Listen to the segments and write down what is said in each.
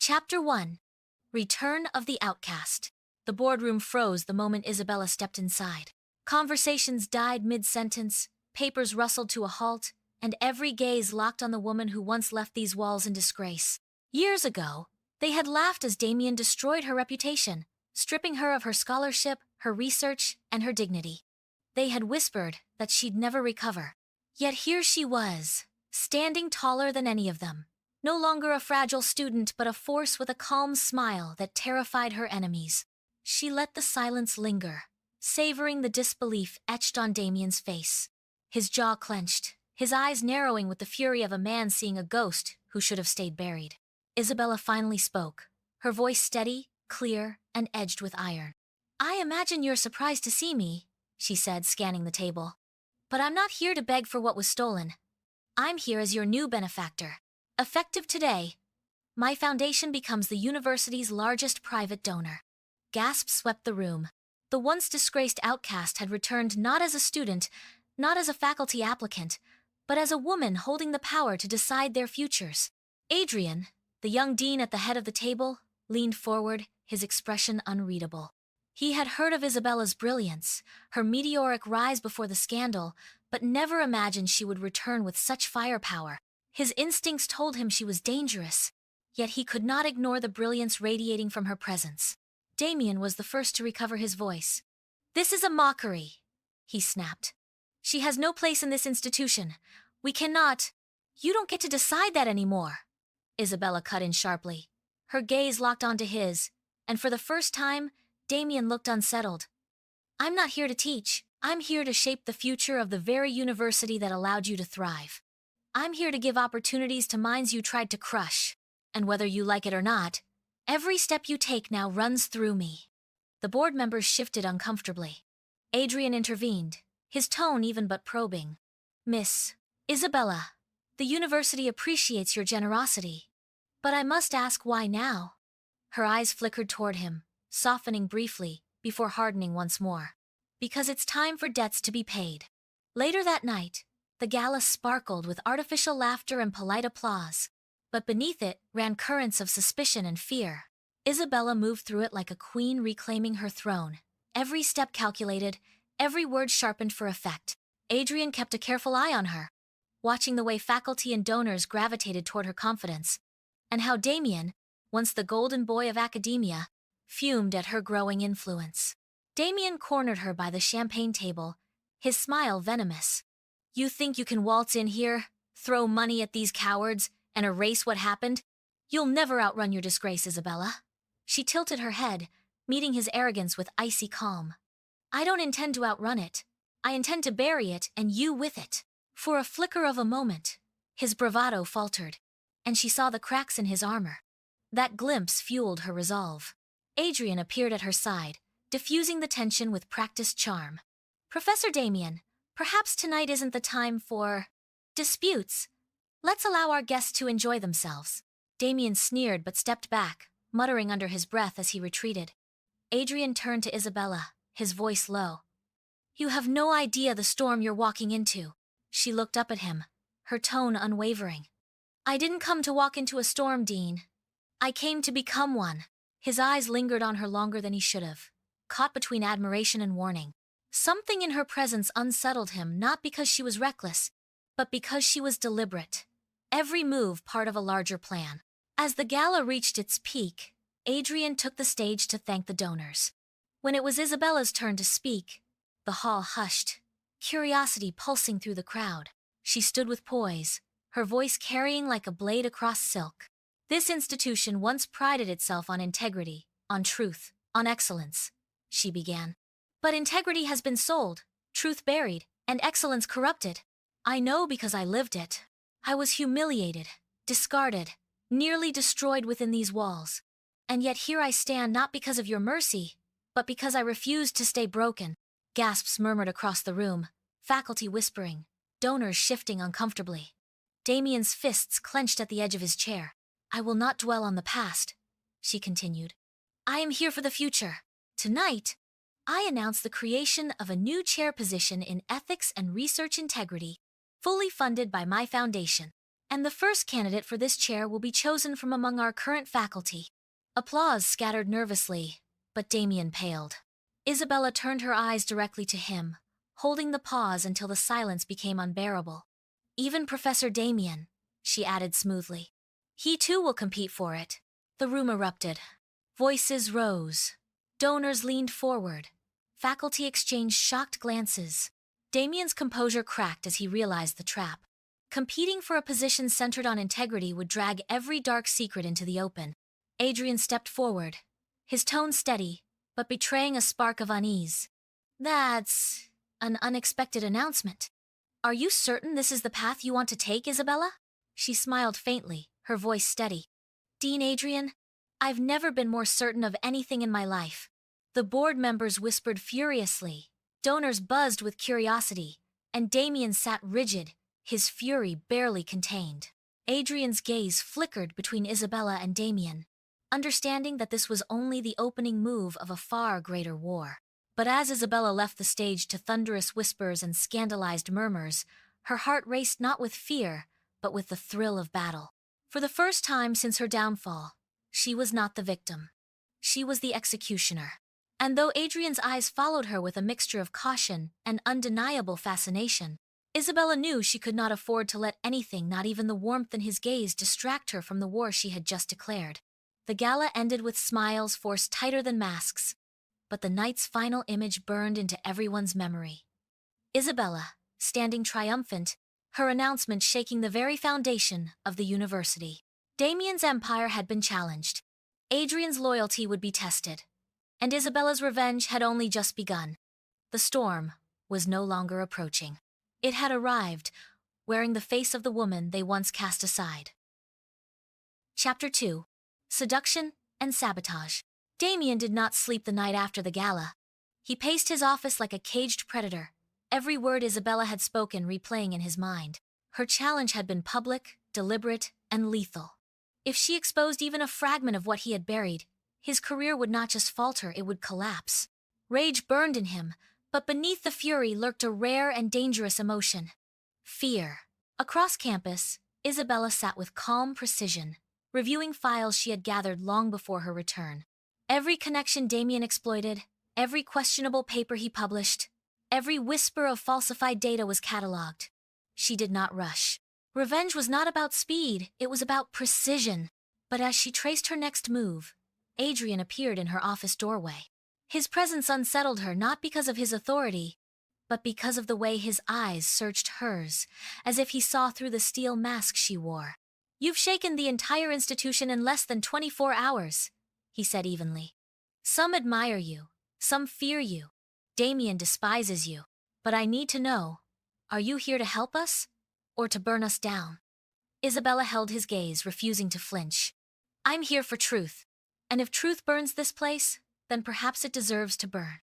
Chapter 1. Return of the Outcast. The boardroom froze the moment Isabella stepped inside. Conversations died mid-sentence, papers rustled to a halt, and every gaze locked on the woman who once left these walls in disgrace. Years ago, they had laughed as Damien destroyed her reputation, stripping her of her scholarship, her research, and her dignity. They had whispered that she'd never recover. Yet here she was, standing taller than any of them. No longer a fragile student, but a force with a calm smile that terrified her enemies. She let the silence linger, savoring the disbelief etched on Damien's face. His jaw clenched, his eyes narrowing with the fury of a man seeing a ghost who should have stayed buried. Isabella finally spoke, her voice steady, clear, and edged with iron. "I imagine you're surprised to see me," she said, scanning the table. "But I'm not here to beg for what was stolen. I'm here as your new benefactor. Effective today, my foundation becomes the university's largest private donor." Gasps swept the room. The once disgraced outcast had returned not as a student, not as a faculty applicant, but as a woman holding the power to decide their futures. Adrian, the young dean at the head of the table, leaned forward, his expression unreadable. He had heard of Isabella's brilliance, her meteoric rise before the scandal, but never imagined she would return with such firepower. His instincts told him she was dangerous, yet he could not ignore the brilliance radiating from her presence. Damien was the first to recover his voice. "This is a mockery," he snapped. "She has no place in this institution. We cannot—" "You don't get to decide that anymore," Isabella cut in sharply. Her gaze locked onto his, and for the first time, Damien looked unsettled. "I'm not here to teach. I'm here to shape the future of the very university that allowed you to thrive. I'm here to give opportunities to minds you tried to crush. And whether you like it or not, every step you take now runs through me." The board members shifted uncomfortably. Adrian intervened, his tone even but probing. "Miss Isabella, the university appreciates your generosity. But I must ask, why now?" Her eyes flickered toward him, softening briefly, before hardening once more. "Because it's time for debts to be paid." Later that night, the gala sparkled with artificial laughter and polite applause, but beneath it ran currents of suspicion and fear. Isabella moved through it like a queen reclaiming her throne, every step calculated, every word sharpened for effect. Adrian kept a careful eye on her, watching the way faculty and donors gravitated toward her confidence, and how Damien, once the golden boy of academia, fumed at her growing influence. Damien cornered her by the champagne table, his smile venomous. "You think you can waltz in here, throw money at these cowards, and erase what happened? You'll never outrun your disgrace, Isabella." She tilted her head, meeting his arrogance with icy calm. "I don't intend to outrun it. I intend to bury it, and you with it." For a flicker of a moment, his bravado faltered, and she saw the cracks in his armor. That glimpse fueled her resolve. Adrian appeared at her side, diffusing the tension with practiced charm. "Professor Damien, perhaps tonight isn't the time for disputes. Let's allow our guests to enjoy themselves." Damien sneered but stepped back, muttering under his breath as he retreated. Adrian turned to Isabella, his voice low. "You have no idea the storm you're walking into." She looked up at him, her tone unwavering. "I didn't come to walk into a storm, Dean. I came to become one." His eyes lingered on her longer than he should have, caught between admiration and warning. Something in her presence unsettled him, not because she was reckless, but because she was deliberate, every move part of a larger plan. As the gala reached its peak, Adrian took the stage to thank the donors. When it was Isabella's turn to speak, the hall hushed, curiosity pulsing through the crowd. She stood with poise, her voice carrying like a blade across silk. "This institution once prided itself on integrity, on truth, on excellence," she began. "But integrity has been sold, truth buried, and excellence corrupted. I know because I lived it. I was humiliated, discarded, nearly destroyed within these walls. And yet here I stand not because of your mercy, but because I refused to stay broken." Gasps murmured across the room, faculty whispering, donors shifting uncomfortably. Damien's fists clenched at the edge of his chair. "I will not dwell on the past," she continued. "I am here for the future. Tonight, I announce the creation of a new chair position in ethics and research integrity, fully funded by my foundation." And the first candidate for this chair will be chosen from among our current faculty. Applause scattered nervously, but Damien paled. Isabella turned her eyes directly to him, holding the pause until the silence became unbearable. Even Professor Damien, she added smoothly. He too will compete for it. The room erupted. Voices rose. Donors leaned forward. Faculty exchanged shocked glances. Damien's composure cracked as he realized the trap. Competing for a position centered on integrity would drag every dark secret into the open. Adrian stepped forward, his tone steady, but betraying a spark of unease. That's an unexpected announcement. Are you certain this is the path you want to take, Isabella? She smiled faintly, her voice steady. Dean Adrian, I've never been more certain of anything in my life. The board members whispered furiously. Donors buzzed with curiosity, and Damien sat rigid, his fury barely contained. Adrian's gaze flickered between Isabella and Damien, understanding that this was only the opening move of a far greater war. But as Isabella left the stage to thunderous whispers and scandalized murmurs, her heart raced not with fear, but with the thrill of battle. For the first time since her downfall, she was not the victim. She was the executioner. And though Adrian's eyes followed her with a mixture of caution and undeniable fascination, Isabella knew she could not afford to let anything, not even the warmth in his gaze, distract her from the war she had just declared. The gala ended with smiles forced tighter than masks, but the night's final image burned into everyone's memory. Isabella, standing triumphant, her announcement shaking the very foundation of the university. Damien's empire had been challenged. Adrian's loyalty would be tested, and Isabella's revenge had only just begun. The storm was no longer approaching. It had arrived, wearing the face of the woman they once cast aside. Chapter 2. Seduction and Sabotage. Damien did not sleep the night after the gala. He paced his office like a caged predator, every word Isabella had spoken replaying in his mind. Her challenge had been public, deliberate, and lethal. If she exposed even a fragment of what he had buried, his career would not just falter, it would collapse. Rage burned in him, but beneath the fury lurked a rare and dangerous emotion. Fear. Across campus, Isabella sat with calm precision, reviewing files she had gathered long before her return. Every connection Damien exploited, every questionable paper he published, every whisper of falsified data was catalogued. She did not rush. Revenge was not about speed, it was about precision. But as she traced her next move, Adrian appeared in her office doorway. His presence unsettled her not because of his authority, but because of the way his eyes searched hers, as if he saw through the steel mask she wore. "You've shaken the entire institution in less than 24 hours, he said evenly. Some admire you, some fear you. Damien despises you. But I need to know, are you here to help us, or to burn us down? Isabella held his gaze, refusing to flinch. I'm here for truth, and if truth burns this place, then perhaps it deserves to burn.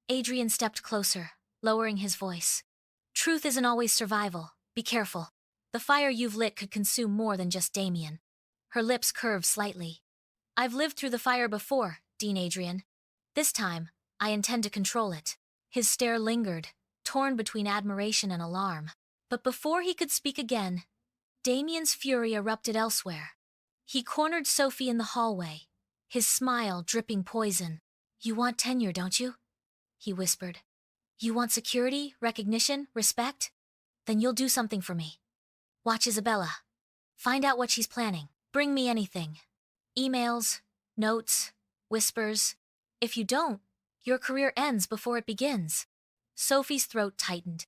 Adrian stepped closer, lowering his voice. Truth isn't always survival, be careful. The fire you've lit could consume more than just Damien. Her lips curved slightly. I've lived through the fire before, Dean Adrian. This time, I intend to control it. His stare lingered, torn between admiration and alarm. But before he could speak again, Damien's fury erupted elsewhere. He cornered Sophie in the hallway, his smile dripping poison. You want tenure, don't you? He whispered. You want security, recognition, respect? Then you'll do something for me. Watch Isabella. Find out what she's planning. Bring me anything. Emails, notes, whispers. If you don't, your career ends before it begins. Sophie's throat tightened.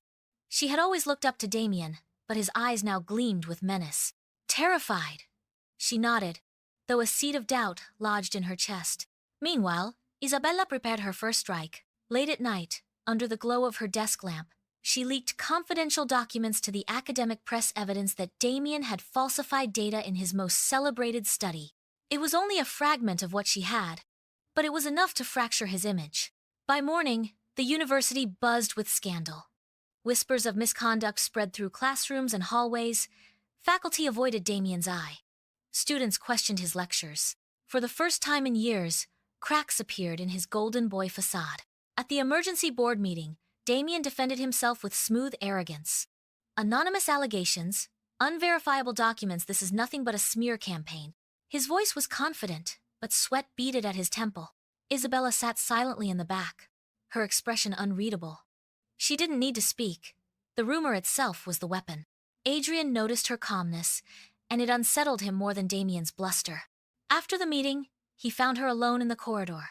She had always looked up to Damien, but his eyes now gleamed with menace. Terrified. She nodded, though a seed of doubt lodged in her chest. Meanwhile, Isabella prepared her first strike. Late at night, under the glow of her desk lamp, she leaked confidential documents to the academic press, evidence that Damien had falsified data in his most celebrated study. It was only a fragment of what she had, but it was enough to fracture his image. By morning, the university buzzed with scandal. Whispers of misconduct spread through classrooms and hallways. Faculty avoided Damien's eye. Students questioned his lectures. For the first time in years, cracks appeared in his golden boy facade. At the emergency board meeting, Damien defended himself with smooth arrogance. Anonymous allegations, Unverifiable documents, this is nothing but a smear campaign. His voice was confident, but sweat beaded at his temple. Isabella sat silently in the back, her expression unreadable. She didn't need to speak. The rumor itself was the weapon. Adrian noticed her calmness, and it unsettled him more than Damien's bluster. After the meeting, he found her alone in the corridor.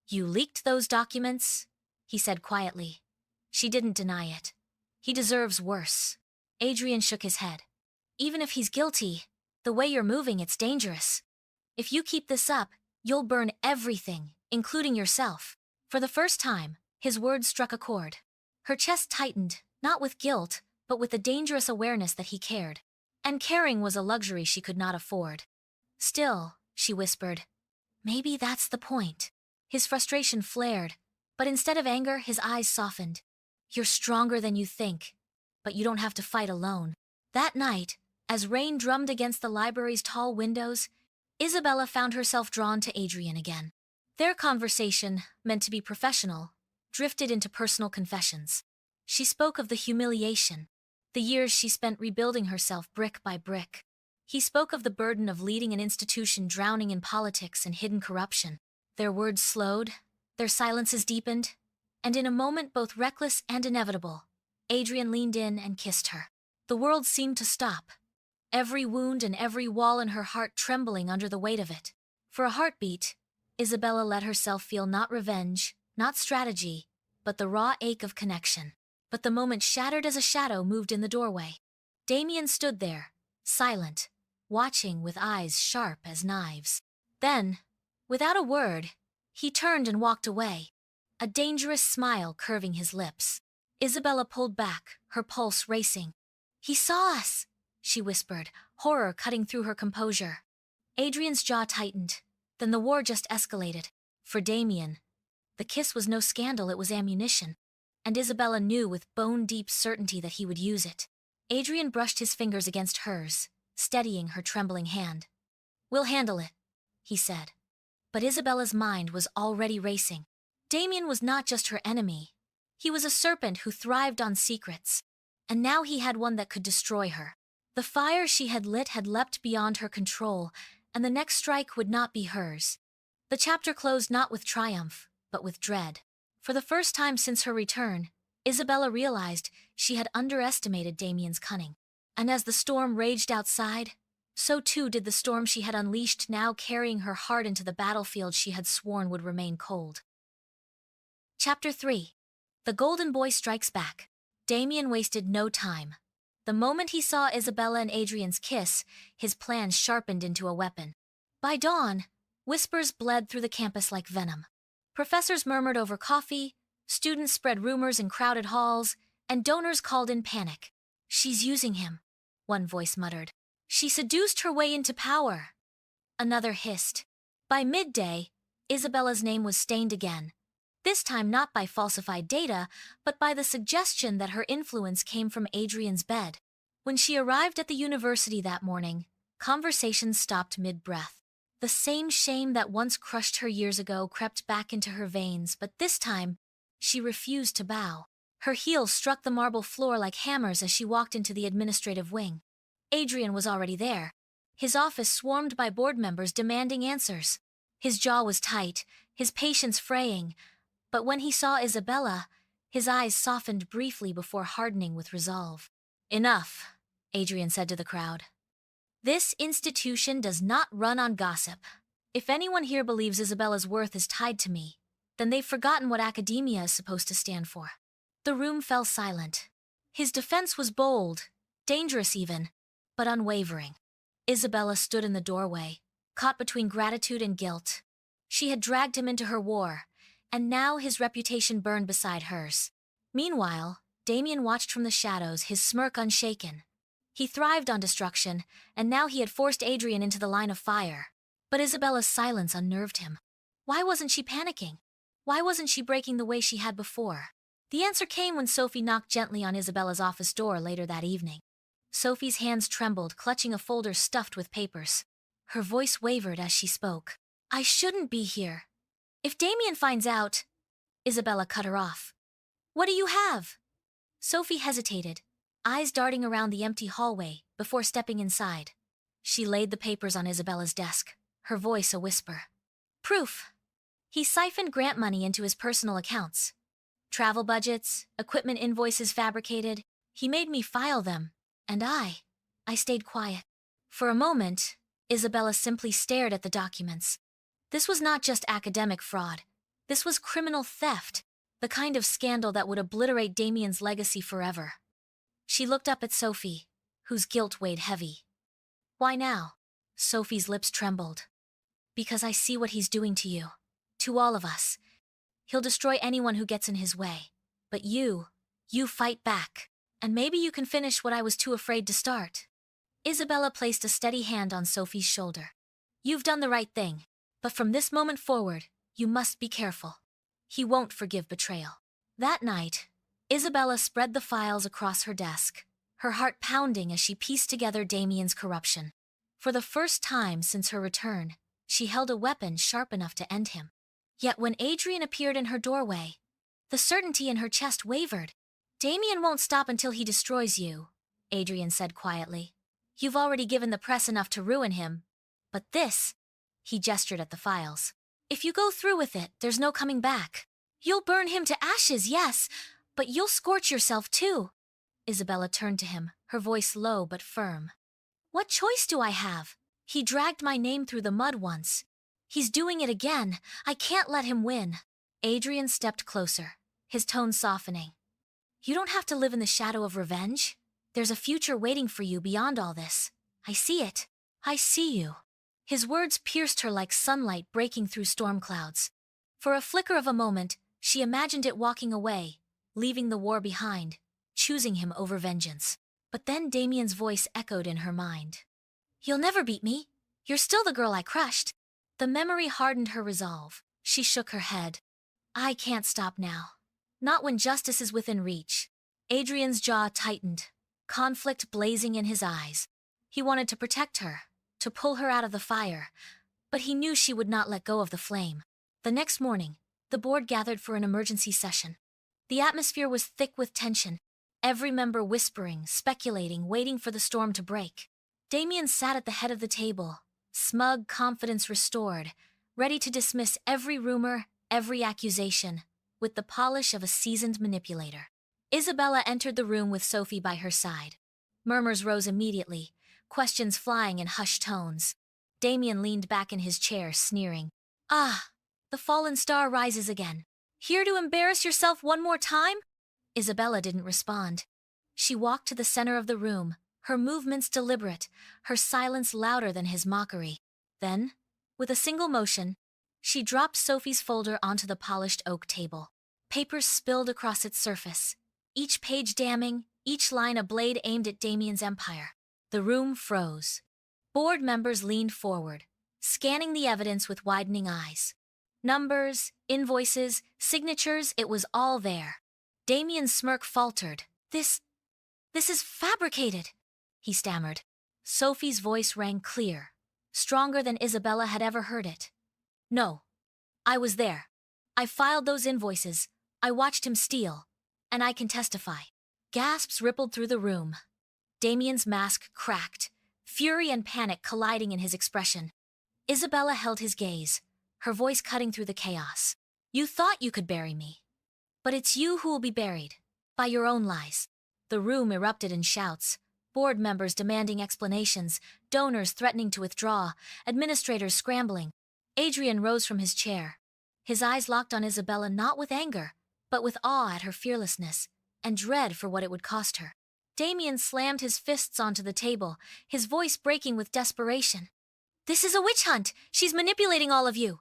"You leaked those documents?" he said quietly. She didn't deny it. "He deserves worse." Adrian shook his head. "Even if he's guilty, the way you're moving, it's dangerous. If you keep this up, you'll burn everything, including yourself." For the first time, his words struck a chord. Her chest tightened, not with guilt, but with the dangerous awareness that he cared. And caring was a luxury she could not afford. "Still," she whispered, "maybe that's the point." His frustration flared, but instead of anger, his eyes softened. "You're stronger than you think, but you don't have to fight alone." That night, as rain drummed against the library's tall windows, Isabella found herself drawn to Adrian again. Their conversation, meant to be professional, drifted into personal confessions. She spoke of the humiliation, the years she spent rebuilding herself brick by brick. He spoke of the burden of leading an institution drowning in politics and hidden corruption. Their words slowed, their silences deepened, and in a moment both reckless and inevitable, Adrian leaned in and kissed her. The world seemed to stop, every wound and every wall in her heart trembling under the weight of it. For a heartbeat, Isabella let herself feel not revenge, not strategy, but the raw ache of connection. But the moment shattered as a shadow moved in the doorway. Damien stood there, silent, watching with eyes sharp as knives. Then, without a word, he turned and walked away, a dangerous smile curving his lips. Isabella pulled back, her pulse racing. "He saw us," she whispered, horror cutting through her composure. Adrian's jaw tightened. Then the war just escalated. For Damien, the kiss was no scandal, it was ammunition. And Isabella knew with bone-deep certainty that he would use it. Adrian brushed his fingers against hers, steadying her trembling hand. "We'll handle it," he said. But Isabella's mind was already racing. Damien was not just her enemy. He was a serpent who thrived on secrets. And now he had one that could destroy her. The fire she had lit had leapt beyond her control, and the next strike would not be hers. The chapter closed not with triumph, but with dread. For the first time since her return, Isabella realized she had underestimated Damien's cunning. And as the storm raged outside, so too did the storm she had unleashed, now carrying her heart into the battlefield she had sworn would remain cold. Chapter 3. The Golden Boy Strikes Back. Damien wasted no time. The moment he saw Isabella and Adrian's kiss, his plans sharpened into a weapon. By dawn, whispers bled through the campus like venom. Professors murmured over coffee, students spread rumors in crowded halls, and donors called in panic. "She's using him," one voice muttered. "She seduced her way into power," another hissed. By midday, Isabella's name was stained again. This time not by falsified data, but by the suggestion that her influence came from Adrian's bed. When she arrived at the university that morning, conversations stopped mid-breath. The same shame that once crushed her years ago crept back into her veins, but this time, she refused to bow. Her heels struck the marble floor like hammers as she walked into the administrative wing. Adrian was already there, his office swarmed by board members demanding answers. His jaw was tight, his patience fraying, but when he saw Isabella, his eyes softened briefly before hardening with resolve. "Enough," Adrian said to the crowd. "This institution does not run on gossip. If anyone here believes Isabella's worth is tied to me, then they've forgotten what academia is supposed to stand for." The room fell silent. His defense was bold, dangerous even, but unwavering. Isabella stood in the doorway, caught between gratitude and guilt. She had dragged him into her war, and now his reputation burned beside hers. Meanwhile, Damien watched from the shadows, his smirk unshaken. He thrived on destruction, and now he had forced Adrian into the line of fire. But Isabella's silence unnerved him. Why wasn't she panicking? Why wasn't she breaking the way she had before? The answer came when Sophie knocked gently on Isabella's office door later that evening. Sophie's hands trembled, clutching a folder stuffed with papers. Her voice wavered as she spoke. "I shouldn't be here. If Damien finds out—" Isabella cut her off. "What do you have?" Sophie hesitated, eyes darting around the empty hallway, before stepping inside. She laid the papers on Isabella's desk, her voice a whisper. Proof. He siphoned grant money into his personal accounts. Travel budgets, equipment invoices fabricated. He made me file them, and I stayed quiet. For a moment, Isabella simply stared at the documents. This was not just academic fraud. This was criminal theft, the kind of scandal that would obliterate Damien's legacy forever. She looked up at Sophie, whose guilt weighed heavy. Why now? Sophie's lips trembled. Because I see what he's doing to you. To all of us. He'll destroy anyone who gets in his way. But you fight back. And maybe you can finish what I was too afraid to start. Isabella placed a steady hand on Sophie's shoulder. You've done the right thing. But from this moment forward, you must be careful. He won't forgive betrayal. That night, Isabella spread the files across her desk, her heart pounding as she pieced together Damien's corruption. For the first time since her return, she held a weapon sharp enough to end him. Yet when Adrian appeared in her doorway, the certainty in her chest wavered. Damien won't stop until he destroys you, Adrian said quietly. You've already given the press enough to ruin him. But this, he gestured at the files. If you go through with it, there's no coming back. You'll burn him to ashes, yes, but you'll scorch yourself too. Isabella turned to him, her voice low but firm. What choice do I have? He dragged my name through the mud once. He's doing it again. I can't let him win. Adrian stepped closer, his tone softening. You don't have to live in the shadow of revenge. There's a future waiting for you beyond all this. I see it. I see you. His words pierced her like sunlight breaking through storm clouds. For a flicker of a moment, she imagined it walking away, leaving the war behind, choosing him over vengeance. But then Damien's voice echoed in her mind. You'll never beat me. You're still the girl I crushed. The memory hardened her resolve. She shook her head. I can't stop now. Not when justice is within reach. Adrian's jaw tightened, conflict blazing in his eyes. He wanted to protect her, to pull her out of the fire, but he knew she would not let go of the flame. The next morning, the board gathered for an emergency session. The atmosphere was thick with tension, every member whispering, speculating, waiting for the storm to break. Damien sat at the head of the table, smug confidence restored, ready to dismiss every rumor, every accusation, with the polish of a seasoned manipulator. Isabella entered the room with Sophie by her side. Murmurs rose immediately, questions flying in hushed tones. Damien leaned back in his chair, sneering. Ah, the fallen star rises again. Here to embarrass yourself one more time? Isabella didn't respond. She walked to the center of the room, her movements deliberate, her silence louder than his mockery. Then, with a single motion, she dropped Sophie's folder onto the polished oak table. Papers spilled across its surface, each page damning, each line a blade aimed at Damien's empire. The room froze. Board members leaned forward, scanning the evidence with widening eyes. Numbers, invoices, signatures, it was all there. Damien's smirk faltered. This is fabricated, he stammered. Sophie's voice rang clear, stronger than Isabella had ever heard it. No, I was there. I filed those invoices. I watched him steal, and I can testify. Gasps rippled through the room. Damien's mask cracked, fury and panic colliding in his expression. Isabella held his gaze, her voice cutting through the chaos. You thought you could bury me. But it's you who will be buried, by your own lies. The room erupted in shouts, board members demanding explanations, donors threatening to withdraw, administrators scrambling. Adrian rose from his chair. His eyes locked on Isabella not with anger, but with awe at her fearlessness, and dread for what it would cost her. Damien slammed his fists onto the table, his voice breaking with desperation. This is a witch hunt! She's manipulating all of you!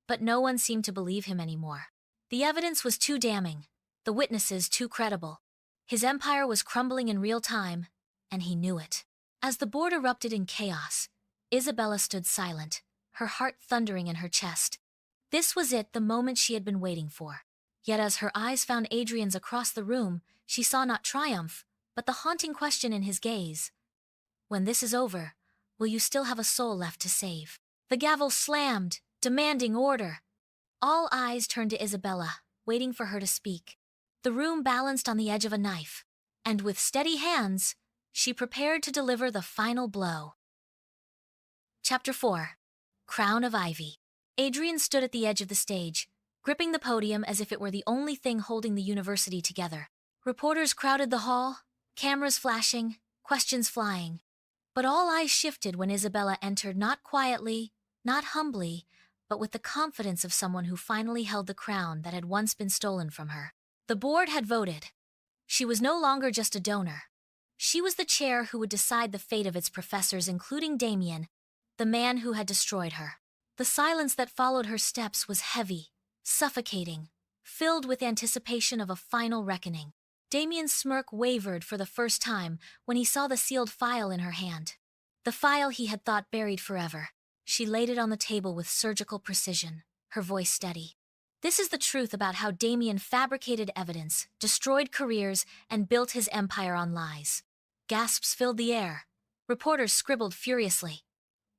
But no one seemed to believe him anymore. The evidence was too damning, the witnesses too credible. His empire was crumbling in real time, and he knew it. As the board erupted in chaos, Isabella stood silent, her heart thundering in her chest. This was it, the moment she had been waiting for. Yet as her eyes found Adrian's across the room, she saw not triumph, but the haunting question in his gaze. When this is over, will you still have a soul left to save? The gavel slammed, demanding order. All eyes turned to Isabella, waiting for her to speak. The room balanced on the edge of a knife, and with steady hands, She prepared to deliver the final blow. Chapter 4. Crown of Ivy. Adrian stood at the edge of the stage, gripping the podium as if it were the only thing holding the university together. Reporters crowded the hall, cameras flashing, questions flying. But all eyes shifted when Isabella entered, not quietly, not humbly, but with the confidence of someone who finally held the crown that had once been stolen from her. The board had voted. She was no longer just a donor. She was the chair who would decide the fate of its professors, including Damien, the man who had destroyed her. The silence that followed her steps was heavy, suffocating, filled with anticipation of a final reckoning. Damien's smirk wavered for the first time when he saw the sealed file in her hand. The file he had thought buried forever. She laid it on the table with surgical precision, her voice steady. This is the truth about how Damien fabricated evidence, destroyed careers, and built his empire on lies. Gasps filled the air. Reporters scribbled furiously.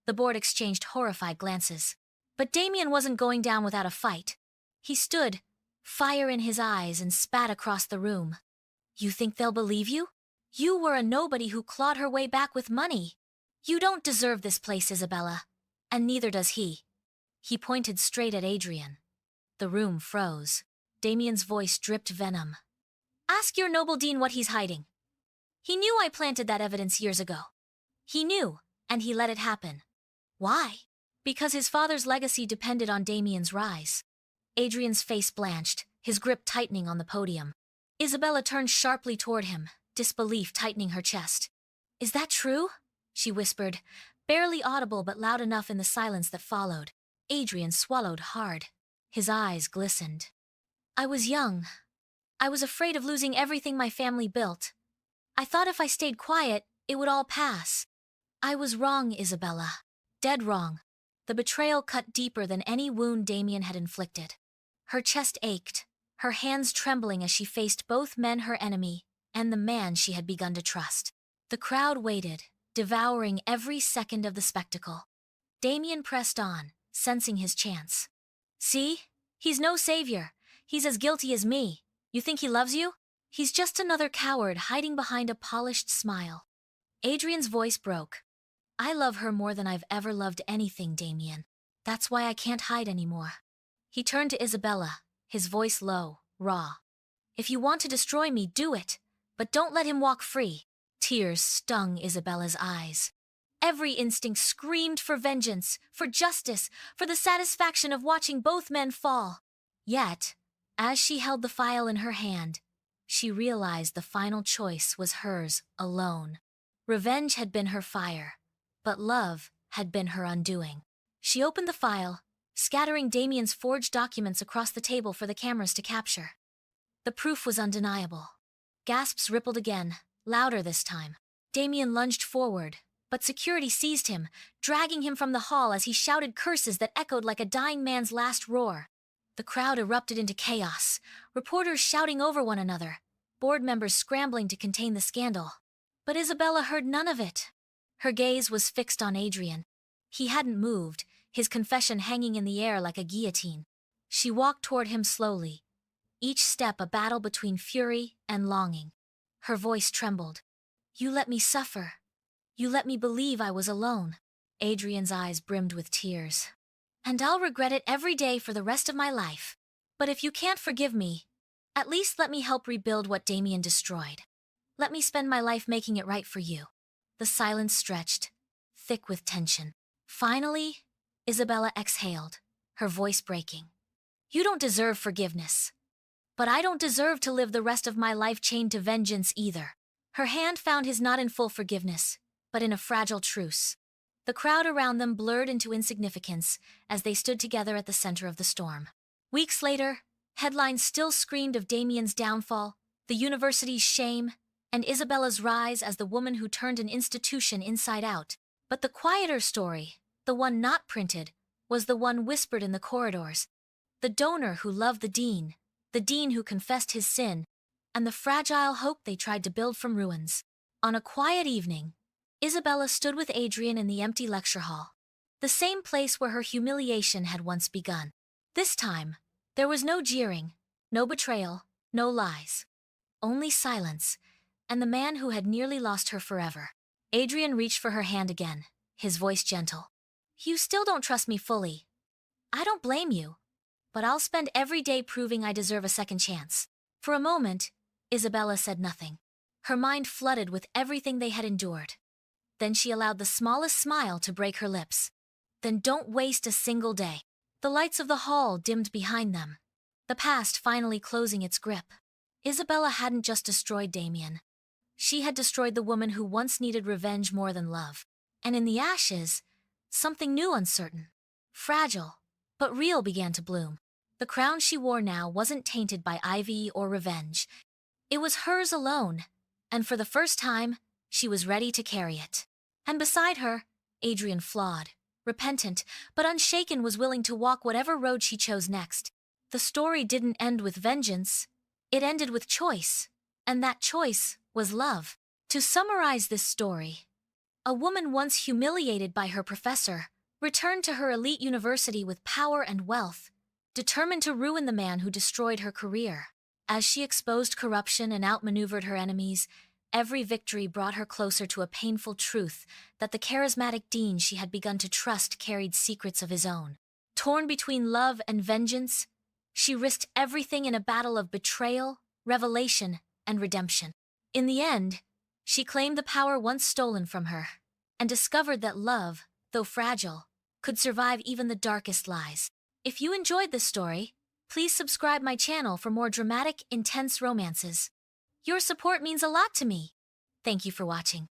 The board exchanged horrified glances. But Damien wasn't going down without a fight. He stood, fire in his eyes, and spat across the room. You think they'll believe you? You were a nobody who clawed her way back with money. You don't deserve this place, Isabella. And neither does he. He pointed straight at Adrian. The room froze. Damien's voice dripped venom. Ask your noble dean what he's hiding. He knew I planted that evidence years ago. He knew, and he let it happen. Why? Because his father's legacy depended on Damien's rise. Adrian's face blanched, his grip tightening on the podium. Isabella turned sharply toward him, disbelief tightening her chest. Is that true? She whispered, barely audible but loud enough in the silence that followed. Adrian swallowed hard. His eyes glistened. I was young. I was afraid of losing everything my family built. I thought if I stayed quiet, it would all pass. I was wrong, Isabella. Dead wrong. The betrayal cut deeper than any wound Damien had inflicted. Her chest ached, her hands trembling as she faced both men her enemy and the man she had begun to trust. The crowd waited, devouring every second of the spectacle. Damien pressed on, sensing his chance. See? He's no savior. He's as guilty as me. You think he loves you? He's just another coward hiding behind a polished smile. Adrian's voice broke. I love her more than I've ever loved anything, Damien. That's why I can't hide anymore. He turned to Isabella, his voice low, raw. If you want to destroy me, do it, but don't let him walk free. Tears stung Isabella's eyes. Every instinct screamed for vengeance, for justice, for the satisfaction of watching both men fall. Yet, as she held the file in her hand, she realized the final choice was hers alone. Revenge had been her fire, but love had been her undoing. She opened the file, scattering Damien's forged documents across the table for the cameras to capture. The proof was undeniable. Gasps rippled again, louder this time. Damien lunged forward, but security seized him, dragging him from the hall as he shouted curses that echoed like a dying man's last roar. The crowd erupted into chaos, reporters shouting over one another, board members scrambling to contain the scandal. But Isabella heard none of it. Her gaze was fixed on Adrian. He hadn't moved, his confession hanging in the air like a guillotine. She walked toward him slowly, each step a battle between fury and longing. Her voice trembled. You let me suffer. You let me believe I was alone. Adrian's eyes brimmed with tears. And I'll regret it every day for the rest of my life. But if you can't forgive me, at least let me help rebuild what Damien destroyed. Let me spend my life making it right for you. The silence stretched, thick with tension. Finally, Isabella exhaled, her voice breaking. You don't deserve forgiveness. But I don't deserve to live the rest of my life chained to vengeance either. Her hand found his not in full forgiveness, but in a fragile truce. The crowd around them blurred into insignificance as they stood together at the center of the storm. Weeks later, headlines still screamed of Damien's downfall, the university's shame, and Isabella's rise as the woman who turned an institution inside out. But the quieter story, the one not printed, was the one whispered in the corridors. The donor who loved the dean who confessed his sin, and the fragile hope they tried to build from ruins. On a quiet evening, Isabella stood with Adrian in the empty lecture hall, the same place where her humiliation had once begun. This time, there was no jeering, no betrayal, no lies. Only silence, and the man who had nearly lost her forever. Adrian reached for her hand again, his voice gentle. You still don't trust me fully. I don't blame you, but I'll spend every day proving I deserve a second chance. For a moment, Isabella said nothing. Her mind flooded with everything they had endured. Then she allowed the smallest smile to break her lips. Then don't waste a single day. The lights of the hall dimmed behind them, the past finally closing its grip. Isabella hadn't just destroyed Damien. She had destroyed the woman who once needed revenge more than love. And in the ashes, something new, uncertain, fragile, but real began to bloom. The crown she wore now wasn't tainted by ivy or revenge. It was hers alone, and for the first time, she was ready to carry it. And beside her, Adrian, flawed, repentant, but unshaken, was willing to walk whatever road she chose next. The story didn't end with vengeance. It ended with choice, and that choice was love. To summarize this story, a woman once humiliated by her professor returned to her elite university with power and wealth, determined to ruin the man who destroyed her career. As she exposed corruption and outmaneuvered her enemies, every victory brought her closer to a painful truth that the charismatic dean she had begun to trust carried secrets of his own. Torn between love and vengeance, she risked everything in a battle of betrayal, revelation, and redemption. In the end, she claimed the power once stolen from her, and discovered that love, though fragile, could survive even the darkest lies. If you enjoyed this story, please subscribe my channel for more dramatic, intense romances. Your support means a lot to me. Thank you for watching.